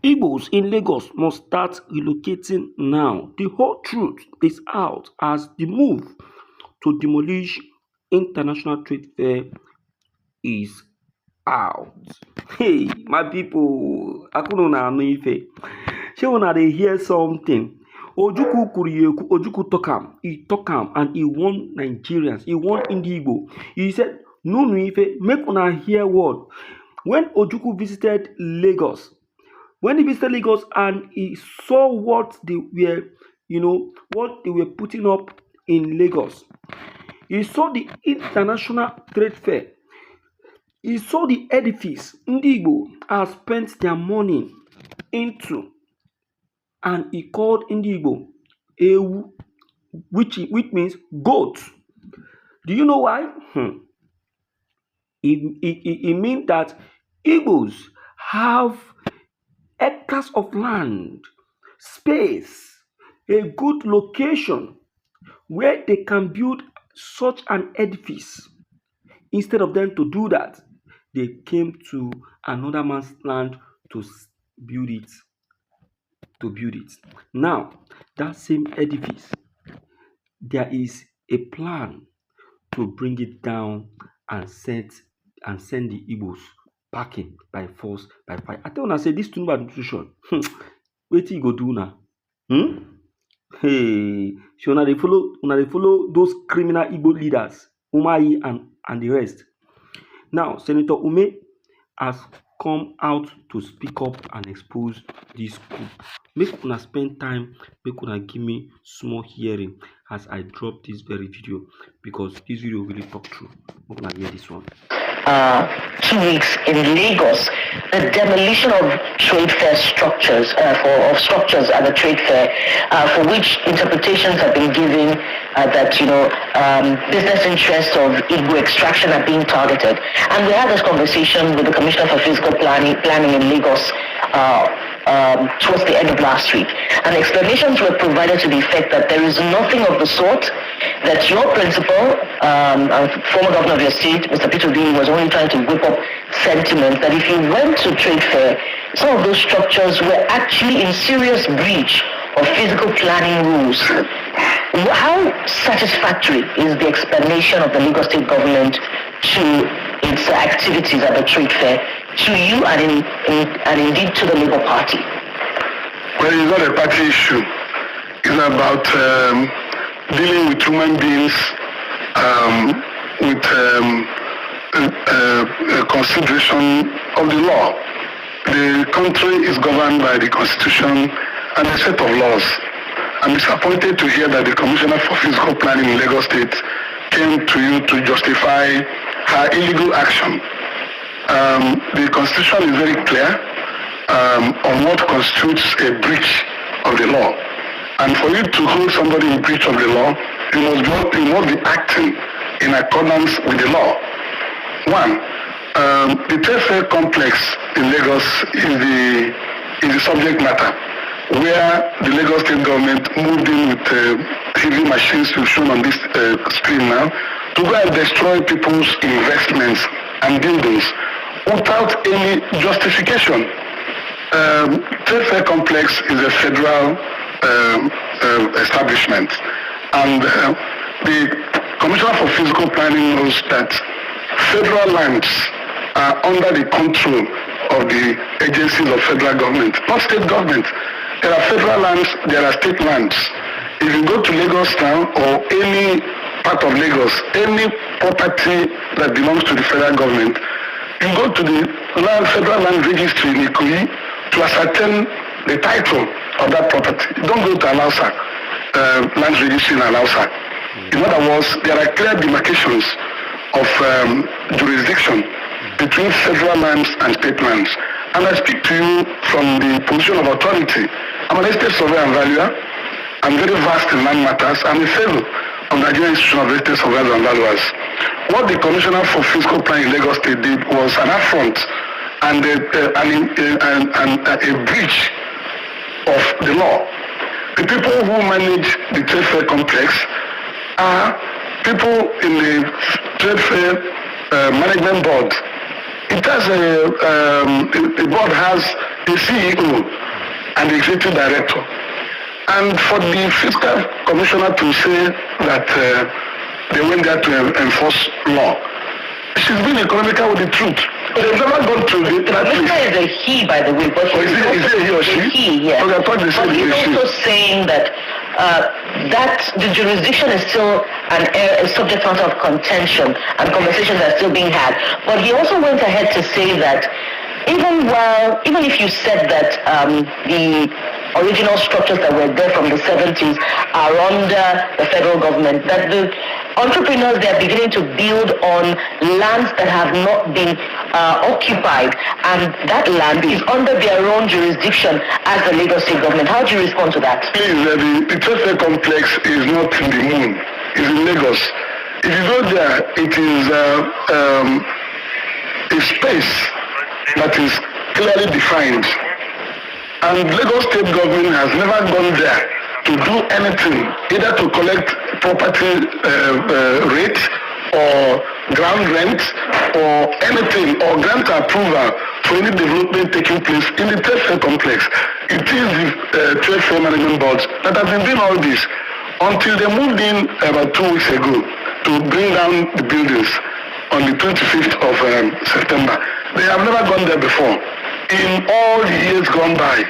Igbos in Lagos must start relocating now. The whole truth is out as the move to demolish International Trade Fair is out. Hey, my people, akunu una anụ ife. Shey una dey hear something? Ojukwu kwuru ya ekwu, Ojukwu talk am and he warn Nigerians, he warn Ndị Igbo. He said, "Nunu ife, make una hear word." When Ojukwu visited Lagos, and he saw what they were, what they were putting up in Lagos, he saw the International Trade Fair. He saw the edifice Ndị Igbo have spent their money into, and he called Ndị Igbo Ewu, which means goat. Do you know why? It means that Igbos have hectares of land, space, a good location where they can build such an edifice. Instead of them to do that, they came to another man's land to build it. Now, that same edifice, there is a plan to bring it down and send the Igbos packing by force, by fire. I tell una say this Tinubu administration, wetin e go do now? Hey, so una dey follow those criminal Igbo leaders, Umahi and the rest. Now, Senator Ume has come out to speak up and expose this coup. Make una spend time, make una give me small hearing as I drop this very video, because this video really talk true. Make una hear this one. 2 weeks in Lagos, the demolition of trade fair structures, of structures at the trade fair, for which interpretations have been given that business interests of Igbo extraction are being targeted. And we had this conversation with the Commissioner for Physical Planning in Lagos towards the end of last week, and explanations were provided to the effect that there is nothing of the sort, that your principal, former governor of your state, Mr. Peter B, was only trying to whip up sentiment that if you went to trade fair, some of those structures were actually in serious breach of physical planning rules. How satisfactory is the explanation of the Lagos state government to its activities at the trade fair, to you and indeed to the Labour Party? Well, it's not a party issue. It's about dealing with human beings with consideration of the law. The country is governed by the Constitution and a set of laws. I'm disappointed to hear that the Commissioner for Physical Planning in Lagos State came to you to justify her illegal action. The Constitution is very clear on what constitutes a breach of the law. And for you to hold somebody in breach of the law, you must be acting in accordance with the law. One, the trade fair complex in Lagos is the subject matter, where the Lagos state government moved in with heavy machines shown on this screen now to go and destroy people's investments and buildings without any justification. Trade fair complex is a federal establishment, and the Commissioner for Physical Planning knows that federal lands are under the control of the agencies of federal government, not state government. There are federal lands, there are state lands. If you go to Lagos now, or any part of Lagos, any property that belongs to the federal government, you go to the federal land registry in Ikoyi to ascertain the title of that property. Don't go to Alausa, land registry in Alausa. In other words, there are clear demarcations of jurisdiction between federal lands and state lands. And I speak to you from the position of authority. I'm an estate surveyor and valuer. I'm very vast in land matters. I'm a fellow of the Nigerian Institution of Estate Surveyors and Valuers. What the Commissioner for Physical Planning in Lagos State did was an affront and a breach of the law. The people who manage the trade fair complex are people in the trade fair management board. It has the board has the CEO, and the executive director. And for the fiscal commissioner to say that they went there to enforce law, she's been economical with the truth. They've never gone to that place. Commissioner is a he, by the way. But is it a he or she? He, yes. Okay, I thought they said but he's also she. saying that that the jurisdiction is still a subject matter of contention and conversations are still being had. But he also went ahead to say that even if you said that the original structures that were there from the 70s are under the federal government, that the entrepreneurs, they are beginning to build on lands that have not been occupied, and that land is under their own jurisdiction as the Lagos State government. How do you respond to that? Please, the trade complex is not in the moon. It's in Lagos. If you go there, it is a space that is clearly defined. And Lagos State government has never gone there to do anything, either to collect property rate or ground rent or anything, or grant approval for any development taking place in the trade fair complex. It is the trade fair management boards that have been doing all this until they moved in about 2 weeks ago to bring down the buildings on the 25th of September. They have never gone there before in all the years gone by.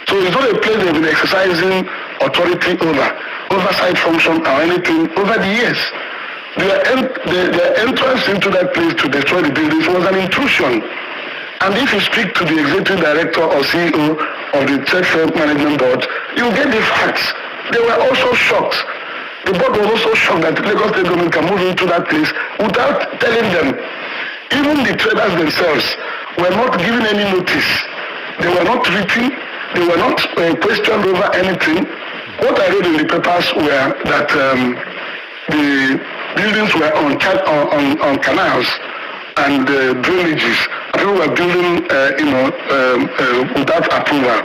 So it's not a place they've been exercising authority over, oversight function or anything over the years. Their entrance into that place to destroy the buildings was an intrusion. And if you speak to the executive director or CEO of the Trade Fair Management Board, you get the facts. They were also shocked. The board was also shocked that Lagos State government can move into that place without telling them. Even the traders themselves were not given any notice. They were not written. They were not questioned over anything. What I read in the papers were that the buildings were on canals and drainages. People were building, without approval.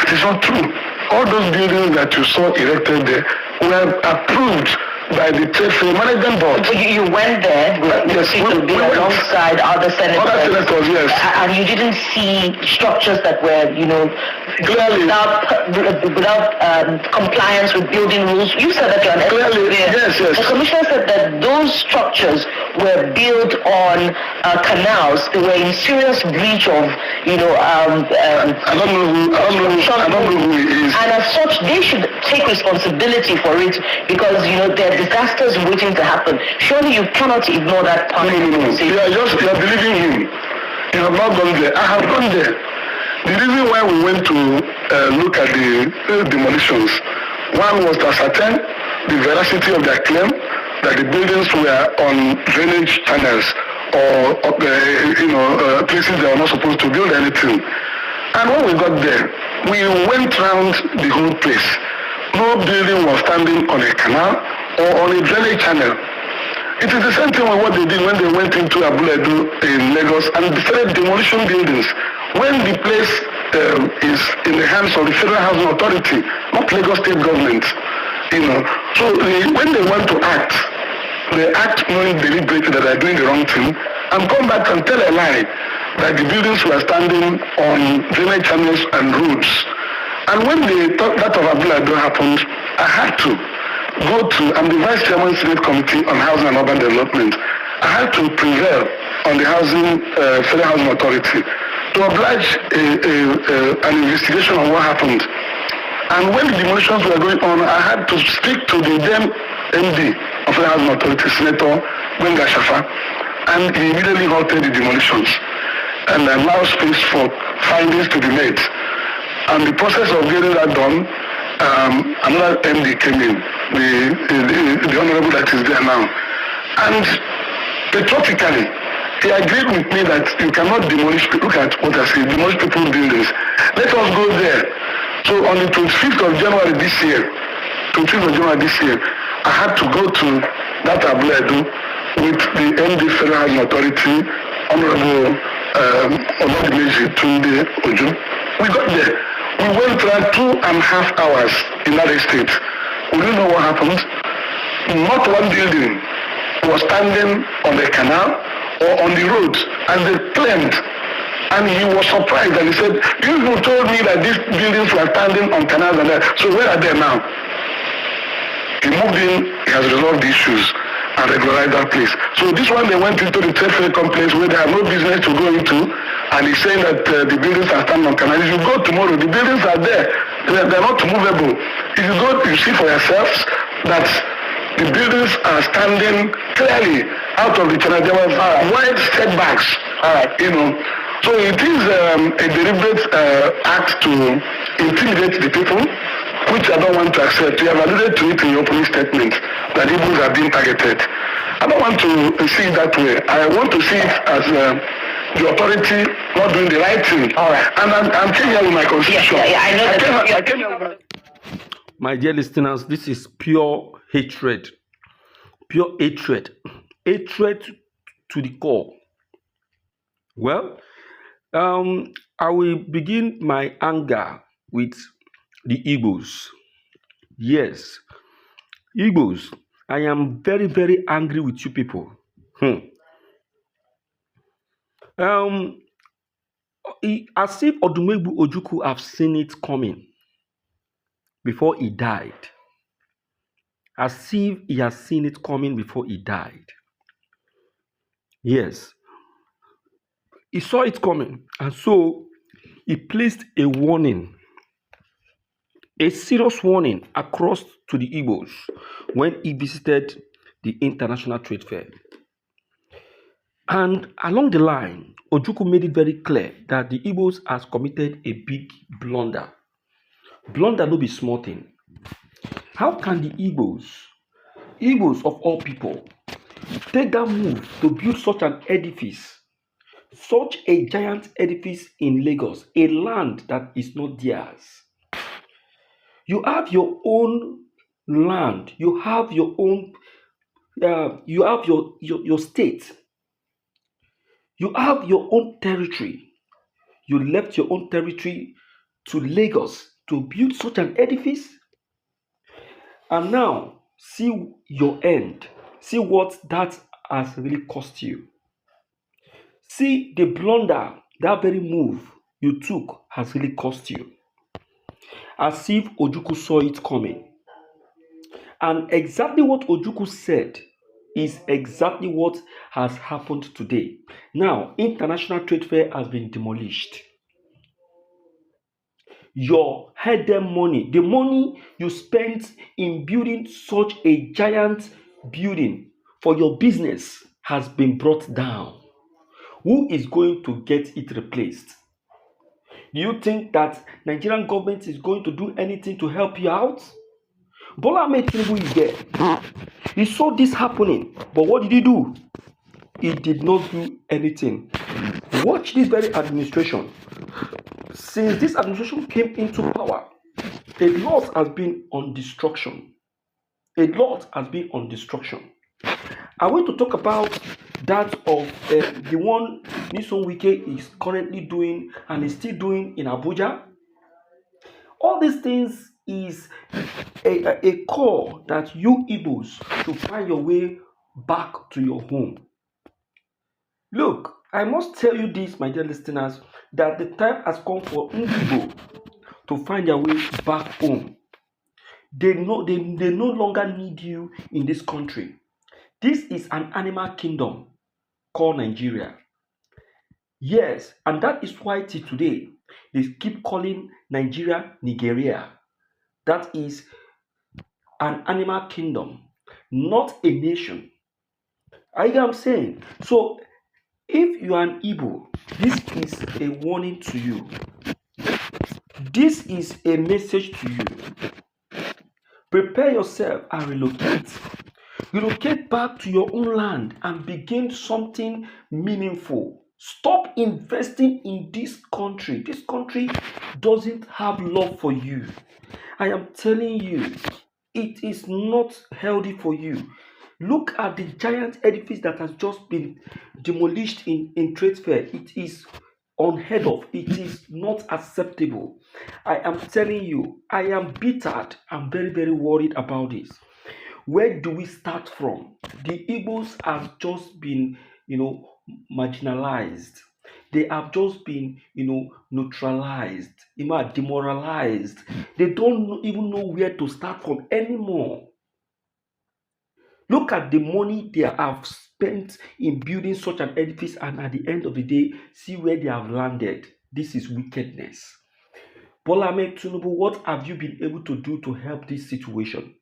It is not true. All those buildings that you saw erected there were approved by the Trade Fair Management Board. So you went there with yes, people being alongside other senators. Other senators, yes. And you didn't see structures that were, clearly without compliance with building rules. You said that you're an clearly, yes. The commissioner said that those structures were built on canals. They were in serious breach of, I don't know who he is. And as such, they should take responsibility for it because, there are disasters waiting to happen. Surely you cannot ignore that part. No. You are believing him. You have not gone there. I have gone there. The reason why we went to look at the demolitions, one was to ascertain the veracity of their claim that the buildings were on drainage channels or places they were not supposed to build anything. And when we got there, we went round the whole place. No building was standing on a canal or on a drainage channel. It is the same thing with what they did when they went into Abuledu in Lagos and started demolition buildings. When the place is in the hands of the Federal Housing Authority, not Lagos State government, So when they want to act, they act knowing deliberately that they're doing the wrong thing and come back and tell a lie that the buildings were standing on drainage channels and roads. And when that of Abuledu happened, I had to go to, I'm the Vice Chairman Senate Committee on Housing and Urban Development. I had to prevail on the Federal Housing Authority to oblige an investigation on what happened. And when the demolitions were going on, I had to speak to the then MD of the Housing Authority, Senator Gbenga Shafa, and he immediately halted the demolitions and allowed space for findings to be made. And the process of getting that done, another MD came in, the honorable that is there now. And patriotically, he agreed with me that you cannot demolish, look at what I say, demolish people's buildings. Let us go there. So on the 25th of January this year, I had to go to that Abuledu with the MD Federal Housing Authority, Honorable Oladimeji Tunde Ojo. We got there. We went through 2.5 hours in that estate. We didn't know what happened. Not one building was standing on the canal or on the road, as they claimed. And he was surprised and he said, "You people told me that these buildings were standing on canals and that. So where are they now?" He moved in, he has resolved the issues and regularized that place. So this one, they went into the trade fair complex where they have no business to go into, and he's saying that the buildings are standing on canals. If you go tomorrow, the buildings are there. They're not movable. If you go, you see for yourselves that the buildings are standing clearly out of the channel. There were wide setbacks, you know. So it is a deliberate act to intimidate the people, which I don't want to accept. You have alluded to it in your opening statement that Igbos are being targeted. I don't want to see it that way. I want to see it as the authority not doing the right thing. All right. And I'm came here with my constitution. I know that. I came here with My dear listeners, this is pure hatred. Pure hatred. Hatred to the core. Well, I will begin my anger with the Igbos. Yes, Igbos, I am very, very angry with you people. As if Odumegwu Ojukwu have seen it coming before he died. As if he has seen it coming before he died. Yes, he saw it coming, and so he placed a warning, a serious warning across to the Igbos when he visited the International Trade Fair. And along the line, Ojukwu made it very clear that the Igbos has committed a big blunder. Blunder no be small thing. How can the Igbos of all people, take that move to build such an edifice, such a giant edifice in Lagos, a land that is not theirs? You have your own land, you have your own, you have your state, you have your own territory. You left your own territory to Lagos to build such an edifice. And now, see your end. See what that has really cost you. See the blunder, that very move you took has really cost you. As if Ojukwu saw it coming. And exactly what Ojukwu said is exactly what has happened today. Now, International Trade Fair has been demolished. Your hard-earned money, the money you spent in building such a giant building for your business, has been brought down. Who is going to get it replaced? Do you think that Nigerian government is going to do anything to help you out? Bola Ahmed Tinubu is there. He saw this happening, but what did he do? He did not do anything. Watch this very administration. Since this administration came into power, a lot has been on destruction. A lot has been on destruction. I want to talk about that of the one Nyesom Wike is currently doing and is still doing in Abuja. All these things is a call that you Igbos should find your way back to your home. Look, I must tell you this, my dear listeners, that the time has come for Igbo to find their way back home. They no longer need you in this country. This is an animal kingdom called Nigeria. Yes, and that is why till today they keep calling Nigeria Nigeria. That is an animal kingdom, not a nation. I am saying. So if you are an Igbo, this is a warning to you. This is a message to you. Prepare yourself and relocate. Relocate back to your own land and begin something meaningful. Stop investing in this country. This country doesn't have love for you. I am telling you, it is not healthy for you. Look at the giant edifice that has just been demolished in trade fair. It is unheard of. It is not acceptable. I am telling you, I am bittered. I'm very, very worried about this. Where do we start from? The Igbos have just been, marginalized. They have just been, neutralized, demoralized. They don't even know where to start from anymore. Look at the money they have spent in building such an edifice, and at the end of the day, see where they have landed. This is wickedness. Bola Ahmed Tinubu, what have you been able to do to help this situation?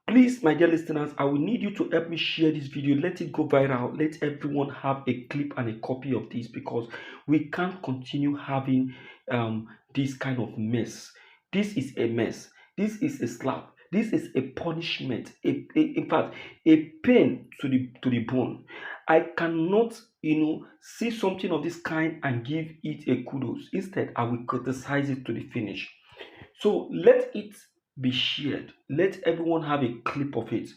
Please, my dear listeners, I will need you to help me share this video. Let it go viral. Let everyone have a clip and a copy of this, because we can't continue having this kind of mess. This is a mess. This is a slap. This is a punishment. In fact, a pain to the bone. I cannot, see something of this kind and give it a kudos. Instead, I will criticize it to the finish. So let it be shared. Let everyone have a clip of it,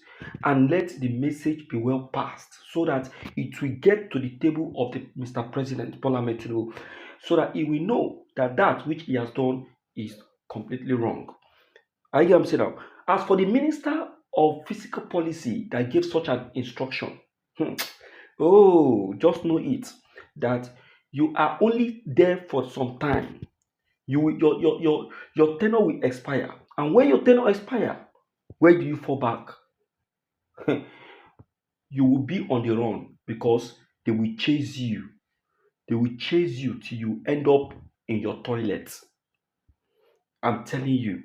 and let the message be well passed, so that it will get to the table of the Mr. President Bola Ahmed Tinubu, so that he will know that which he has done is completely wrong. I am saying now. As for the Minister of Physical Policy that gave such an instruction, oh, just know it that you are only there for some time. Your tenure will expire, and when your tenure expire, where do you fall back? You will be on the run, because they will chase you. They will chase you till you end up in your toilet. I'm telling you,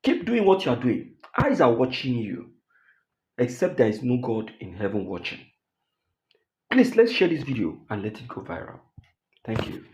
keep doing what you are doing. Eyes are watching you, except there is no God in heaven watching. Please, let's share this video and let it go viral. Thank you.